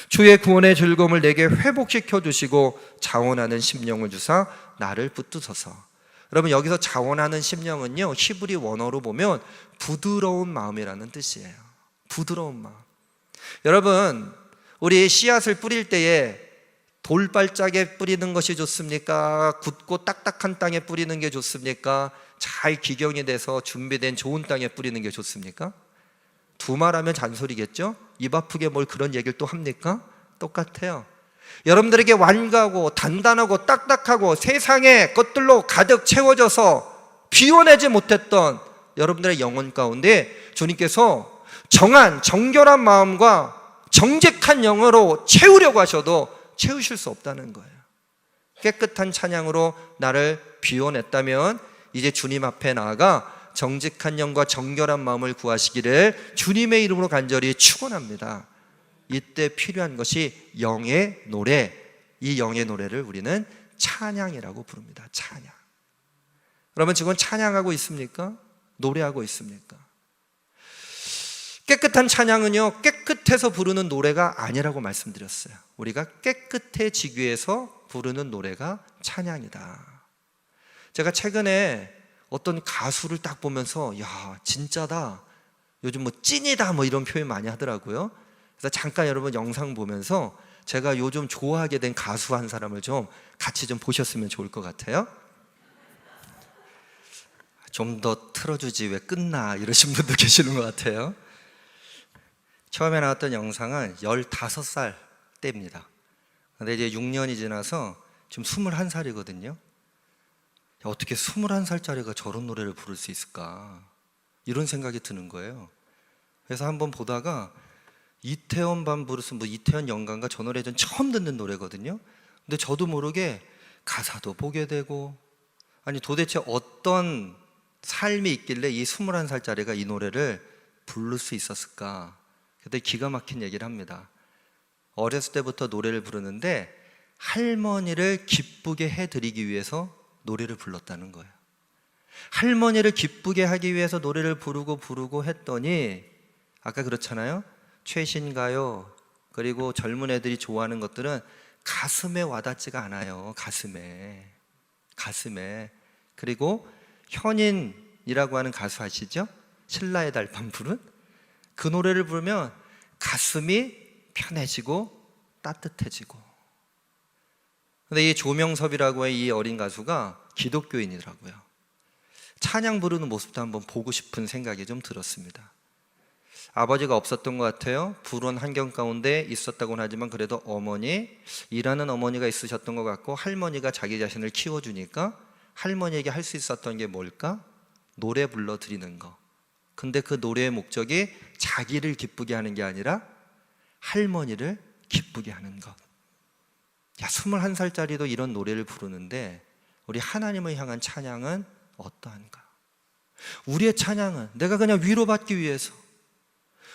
주의 구원의 즐거움을 내게 회복시켜 주시고 자원하는 심령을 주사 나를 붙드소서. 여러분, 여기서 자원하는 심령은요, 히브리 원어로 보면 부드러운 마음이라는 뜻이에요. 부드러운 마음. 여러분, 우리 씨앗을 뿌릴 때에 돌발짝에 뿌리는 것이 좋습니까? 굳고 딱딱한 땅에 뿌리는 게 좋습니까? 잘 기경이 돼서 준비된 좋은 땅에 뿌리는 게 좋습니까? 두말하면 잔소리겠죠? 입 아프게 뭘 그런 얘기를 또 합니까? 똑같아요. 여러분들에게 완고하고 단단하고 딱딱하고 세상의 것들로 가득 채워져서 비워내지 못했던 여러분들의 영혼 가운데 주님께서 정한 정결한 마음과 정직한 영으로 채우려고 하셔도 채우실 수 없다는 거예요. 깨끗한 찬양으로 나를 비워냈다면 이제 주님 앞에 나아가 정직한 영과 정결한 마음을 구하시기를 주님의 이름으로 간절히 축원합니다. 이때 필요한 것이 영의 노래, 이 영의 노래를 우리는 찬양이라고 부릅니다. 찬양. 여러분, 지금 찬양하고 있습니까? 노래하고 있습니까? 깨끗한 찬양은요, 깨끗해서 부르는 노래가 아니라고 말씀드렸어요. 우리가 깨끗해지기 위해서 부르는 노래가 찬양이다. 제가 최근에 어떤 가수를 딱 보면서 야, 진짜다, 요즘 뭐 찐이다, 뭐 이런 표현 많이 하더라고요. 그래서 잠깐 여러분 영상 보면서 제가 요즘 좋아하게 된 가수 한 사람을 좀 같이 좀 보셨으면 좋을 것 같아요. 좀 더 틀어주지 왜 끝나, 이러신 분도 계시는 것 같아요. 처음에 나왔던 영상은 15살 때입니다. 근데 이제 6년이 지나서 지금 21살이거든요. 어떻게 21살짜리가 저런 노래를 부를 수 있을까, 이런 생각이 드는 거예요. 그래서 한번 보다가 이태원 밤브루스, 뭐 이태원 연가인가, 저 노래 전 처음 듣는 노래거든요. 근데 저도 모르게 가사도 보게 되고, 아니 도대체 어떤 삶이 있길래 이 21살짜리가 이 노래를 부를 수 있었을까. 그때 기가 막힌 얘기를 합니다. 어렸을 때부터 노래를 부르는데 할머니를 기쁘게 해드리기 위해서 노래를 불렀다는 거예요. 할머니를 기쁘게 하기 위해서 노래를 부르고 했더니, 아까 그렇잖아요, 최신가요, 그리고 젊은 애들이 좋아하는 것들은 가슴에 와닿지가 않아요. 가슴에. 그리고 현인이라고 하는 가수 아시죠? 신라의 달밤 부른 그 노래를 부르면 가슴이 편해지고 따뜻해지고. 근데 이 조명섭이라고 의 이 어린 가수가 기독교인이더라고요. 찬양 부르는 모습도 한번 보고 싶은 생각이 좀 들었습니다. 아버지가 없었던 것 같아요. 불운 환경 가운데 있었다고는 하지만 그래도 일하는 어머니가 있으셨던 것 같고, 할머니가 자기 자신을 키워주니까 할머니에게 할 수 있었던 게 뭘까? 노래 불러드리는 거. 근데 그 노래의 목적이 자기를 기쁘게 하는 게 아니라 할머니를 기쁘게 하는 것. 야, 21살짜리도 이런 노래를 부르는데 우리 하나님을 향한 찬양은 어떠한가? 우리의 찬양은 내가 그냥 위로받기 위해서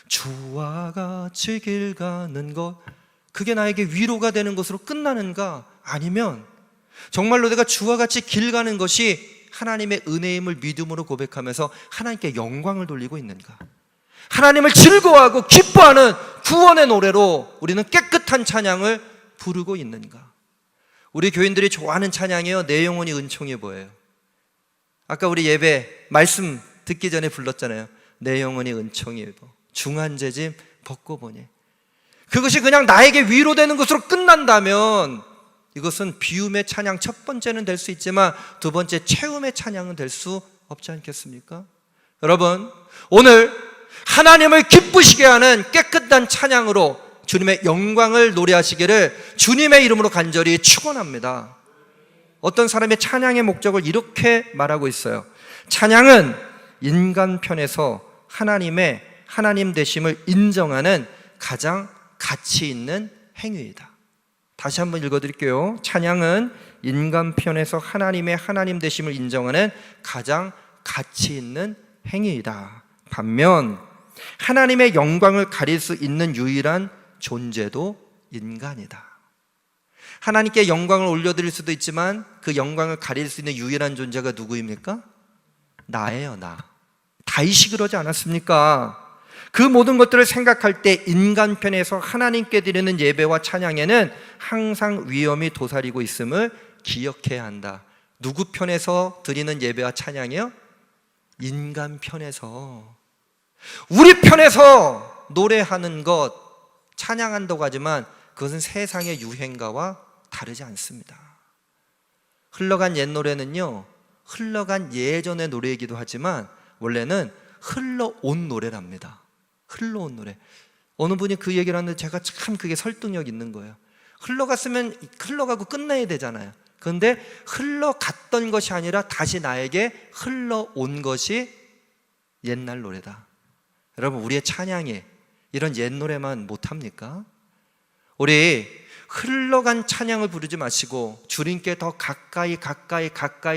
주와 같이 길 가는 것, 그게 나에게 위로가 되는 것으로 끝나는가? 아니면 정말로 내가 주와 같이 길 가는 것이 하나님의 은혜임을 믿음으로 고백하면서 하나님께 영광을 돌리고 있는가? 하나님을 즐거워하고 기뻐하는 구원의 노래로 우리는 깨끗한 찬양을 부르고 있는가? 우리 교인들이 좋아하는 찬양이요, 내 영혼이 은총이 보여요. 아까 우리 예배 말씀 듣기 전에 불렀잖아요. 내 영혼이 은총이 보여, 중한 죄짐 벗고 보니. 그것이 그냥 나에게 위로되는 것으로 끝난다면 이것은 비움의 찬양 첫 번째는 될 수 있지만 두 번째 채움의 찬양은 될 수 없지 않겠습니까? 여러분, 오늘 하나님을 기쁘시게 하는 깨끗한 찬양으로 주님의 영광을 노래하시기를 주님의 이름으로 간절히 축원합니다. 어떤 사람의 찬양의 목적을 이렇게 말하고 있어요. 찬양은 인간 편에서 하나님의 하나님 되심을 인정하는 가장 가치 있는 행위이다. 다시 한번 읽어드릴게요. 찬양은 인간 편에서 하나님의 하나님 되심을 인정하는 가장 가치 있는 행위이다. 반면 하나님의 영광을 가릴 수 있는 유일한 존재도 인간이다. 하나님께 영광을 올려드릴 수도 있지만 그 영광을 가릴 수 있는 유일한 존재가 누구입니까? 나예요, 나. 다윗이 그러지 않았습니까? 그 모든 것들을 생각할 때 인간 편에서 하나님께 드리는 예배와 찬양에는 항상 위험이 도사리고 있음을 기억해야 한다. 누구 편에서 드리는 예배와 찬양이요? 인간 편에서. 우리 편에서 노래하는 것, 찬양한다고 하지만 그것은 세상의 유행가와 다르지 않습니다. 흘러간 옛 노래는요, 흘러간 예전의 노래이기도 하지만 원래는 흘러온 노래랍니다. 흘러온 노래. 어느 분이 그 얘기를 하는데 제가 참 그게 설득력 있는 거예요. 흘러갔으면 흘러가고 끝나야 되잖아요. 그런데 흘러갔던 것이 아니라 다시 나에게 흘러온 것이 옛날 노래다. 여러분, 우리의 찬양에 이런 옛 노래만 못합니까? 우리 흘러간 찬양을 부르지 마시고 주님께 더 가까이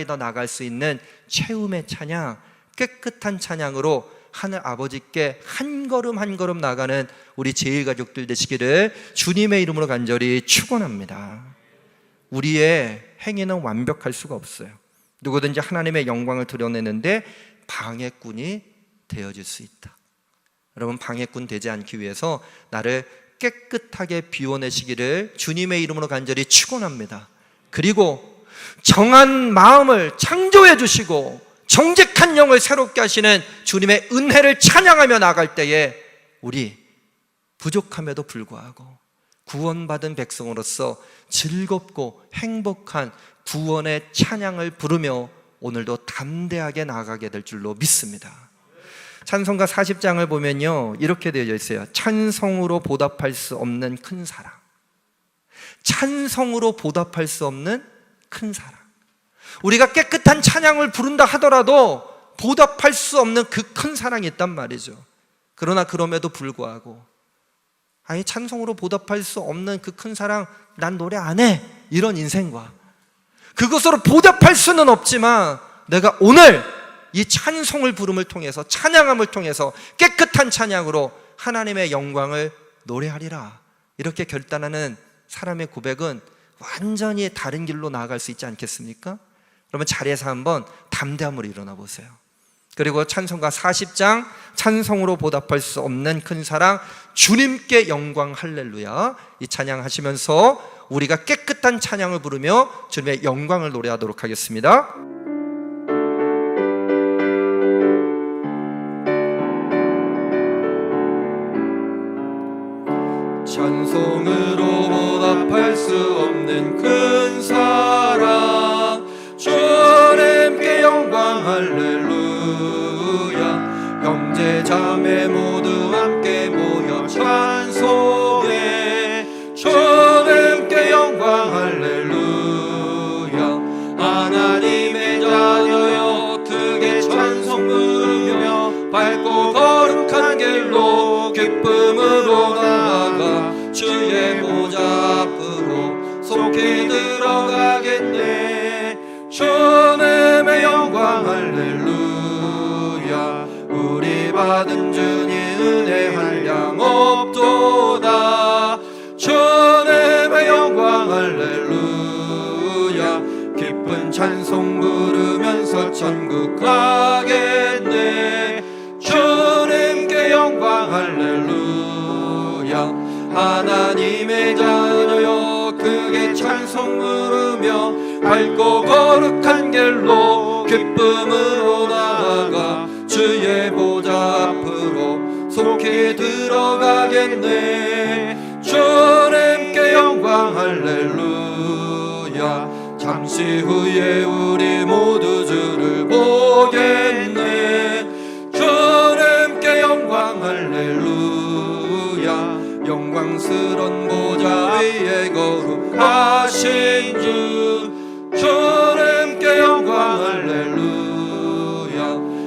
더 나갈 수 있는 채움의 찬양, 깨끗한 찬양으로 하늘 아버지께 한 걸음 한 걸음 나가는 우리 제일가족들 되시기를 주님의 이름으로 간절히 축원합니다. 우리의 행위는 완벽할 수가 없어요. 누구든지 하나님의 영광을 드러내는데 방해꾼이 되어질 수 있다. 여러분, 방해꾼 되지 않기 위해서 나를 깨끗하게 비워내시기를 주님의 이름으로 간절히 축원합니다. 그리고 정한 마음을 창조해 주시고 정직한 영을 새롭게 하시는 주님의 은혜를 찬양하며 나갈 때에 우리 부족함에도 불구하고 구원받은 백성으로서 즐겁고 행복한 구원의 찬양을 부르며 오늘도 담대하게 나아가게 될 줄로 믿습니다. 찬송가 40장을 보면요, 이렇게 되어 있어요. 찬송으로 보답할 수 없는 큰 사랑. 찬송으로 보답할 수 없는 큰 사랑. 우리가 깨끗한 찬양을 부른다 하더라도 보답할 수 없는 그 큰 사랑이 있단 말이죠. 그러나 그럼에도 불구하고 아니, 찬송으로 보답할 수 없는 그 큰 사랑, 난 노래 안 해, 이런 인생과 그것으로 보답할 수는 없지만 내가 오늘 이 찬송을 부름을 통해서, 찬양함을 통해서 깨끗한 찬양으로 하나님의 영광을 노래하리라, 이렇게 결단하는 사람의 고백은 완전히 다른 길로 나아갈 수 있지 않겠습니까? 여러분, 자리에서 한번 담대함으로 일어나 보세요. 그리고 찬송가 40장, 찬송으로 보답할 수 없는 큰 사랑, 주님께 영광 할렐루야, 이 찬양 하시면서 우리가 깨끗한 찬양을 부르며 주님의 영광을 노래하도록 하겠습니다. 찬송으로 보답할 수 없는 큰 사랑, 주님께 영광 할렐루야. 형제 자매 모두 함께 모여 찬송해, 주님께 영광 할렐루야. 하나님의 자녀여 크게 찬송 부르며 밝고 거룩한 길로 기쁨으로 나아가 주의 보좌 앞으로 속히 들어가겠네. 주님의 영광 할렐루야. 우리 받은 주님 은혜 한량 없도다. 주님의 영광 할렐루야. 기쁜 찬송 부르면서 천국 가겠네. 주님께 영광 할렐루야. 하나님의 자녀여 크게 찬송 부르며 밝고 거룩한 길로 기쁨으로 나아가 주의 보좌 앞으로 속히 들어가겠네. 주님께 영광 할렐루야. 잠시 후에 우리 모두 주를 보겠네. 주님께 영광 할렐루야. 영광스런 보좌 위에 거룩하신 주 주님께 영광 할렐루야.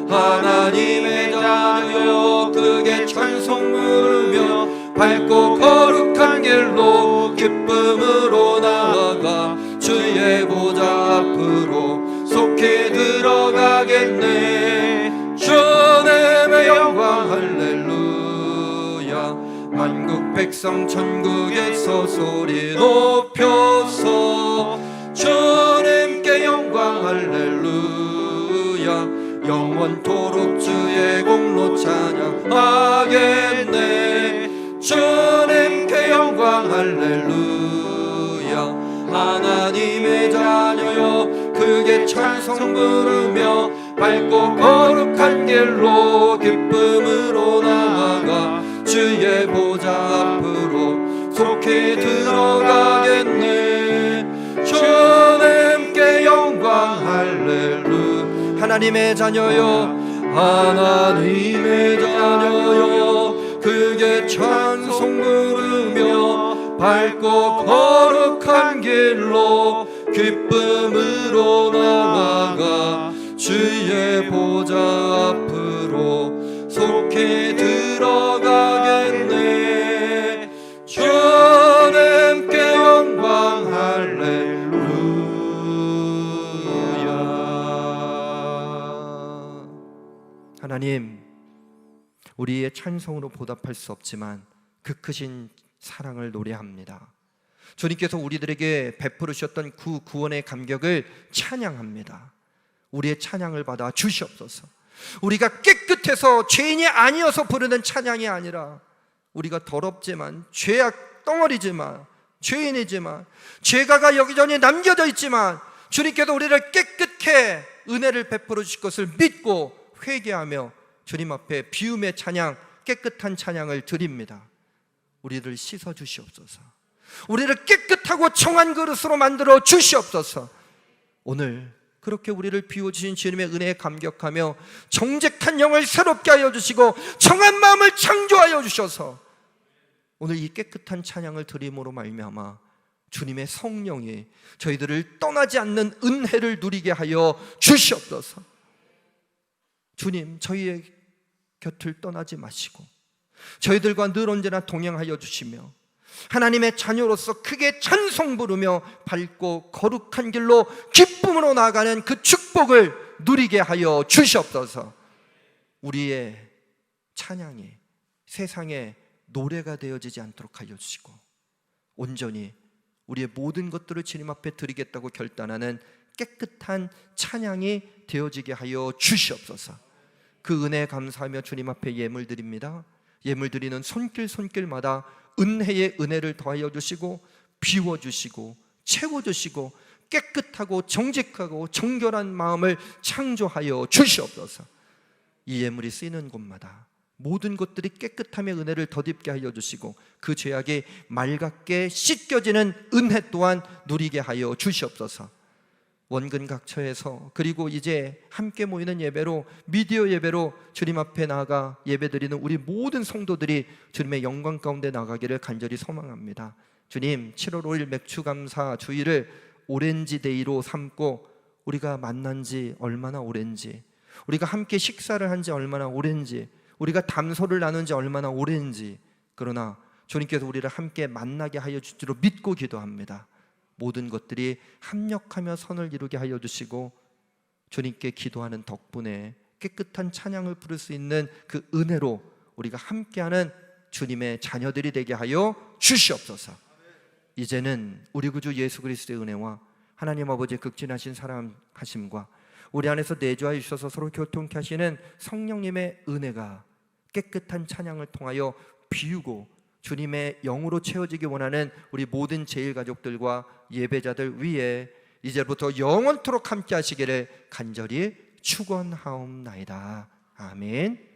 하나님의 자녀여 크게 찬송 부르며 밝고 거룩한 길로 기쁨으로 나아가 주의 보좌 앞으로 속히 들어가겠네. 주님의 영광 할렐루야. 만국 백성 천국에서 소리 높여서 주님께 영광 할렐루야. 영원토록 주의 공로 찬양하겠네. 주님께 영광 할렐루야. 하나님의 자녀여 크게 찬송 부르며 밝고 거룩한 길로 기쁨으로 나아가 주의 보좌 앞으로 속히 들어가겠네. 주님께 영광 할렐루야. 하나님의 자녀여, 하나님의 자녀여 크게 찬송 부르며 밝고 거룩한 길로 기쁨으로 나아가 주의 보좌 앞으로 속히 들어가겠네. 주님께 영광 할렐루야. 하나님, 우리의 찬송으로 보답할 수 없지만 그 크신 사랑을 노래합니다. 주님께서 우리들에게 베풀으셨던 그 구원의 감격을 찬양합니다. 우리의 찬양을 받아 주시옵소서. 우리가 깨끗해서 죄인이 아니어서 부르는 찬양이 아니라 우리가 더럽지만 죄악 덩어리지만 죄인이지만 죄가가 여기저기 남겨져 있지만 주님께서 우리를 깨끗게 은혜를 베풀어 주실 것을 믿고 회개하며 주님 앞에 비움의 찬양, 깨끗한 찬양을 드립니다. 우리를 씻어 주시옵소서. 우리를 깨끗하고 정한 그릇으로 만들어 주시옵소서. 오늘 그렇게 우리를 비워주신 주님의 은혜에 감격하며 정직한 영을 새롭게 하여 주시고 정한 마음을 창조하여 주셔서 오늘 이 깨끗한 찬양을 드림으로 말미암아 주님의 성령이 저희들을 떠나지 않는 은혜를 누리게 하여 주시옵소서. 주님, 저희의 곁을 떠나지 마시고 저희들과 늘 언제나 동행하여 주시며 하나님의 자녀로서 크게 찬송 부르며 밝고 거룩한 길로 기쁨으로 나아가는 그 축복을 누리게 하여 주시옵소서. 우리의 찬양이 세상에 노래가 되어지지 않도록 하여 주시고 온전히 우리의 모든 것들을 주님 앞에 드리겠다고 결단하는 깨끗한 찬양이 되어지게 하여 주시옵소서. 그 은혜에 감사하며 주님 앞에 예물 드립니다. 예물 드리는 손길마다 은혜의 은혜를 더하여 주시고 비워주시고 채워주시고 깨끗하고 정직하고 정결한 마음을 창조하여 주시옵소서. 이 예물이 쓰이는 곳마다 모든 것들이 깨끗함의 은혜를 덧입게 하여 주시고 그 죄악이 맑게 씻겨지는 은혜 또한 누리게 하여 주시옵소서. 원근 각처에서 그리고 이제 함께 모이는 예배로 미디어 예배로 주님 앞에 나아가 예배드리는 우리 모든 성도들이 주님의 영광 가운데 나가기를 간절히 소망합니다. 주님, 7월 5일 맥추감사 주일을 오렌지데이로 삼고 우리가 만난 지 얼마나 오랜지, 우리가 함께 식사를 한 지 얼마나 오랜지, 우리가 담소를 나눈 지 얼마나 오랜지, 그러나 주님께서 우리를 함께 만나게 하여 주시기로 믿고 기도합니다. 모든 것들이 합력하며 선을 이루게 하여 주시고 주님께 기도하는 덕분에 깨끗한 찬양을 부를 수 있는 그 은혜로 우리가 함께하는 주님의 자녀들이 되게 하여 주시옵소서. 이제는 우리 구주 예수 그리스도의 은혜와 하나님 아버지의 극진하신 사랑하심과 우리 안에서 내주하여 주셔서 서로 교통케 하시는 성령님의 은혜가 깨끗한 찬양을 통하여 비우고 주님의 영으로 채워지기 원하는 우리 모든 제일가족들과 예배자들 위에 이제부터 영원토록 함께 하시기를 간절히 축원하옵나이다. 아멘.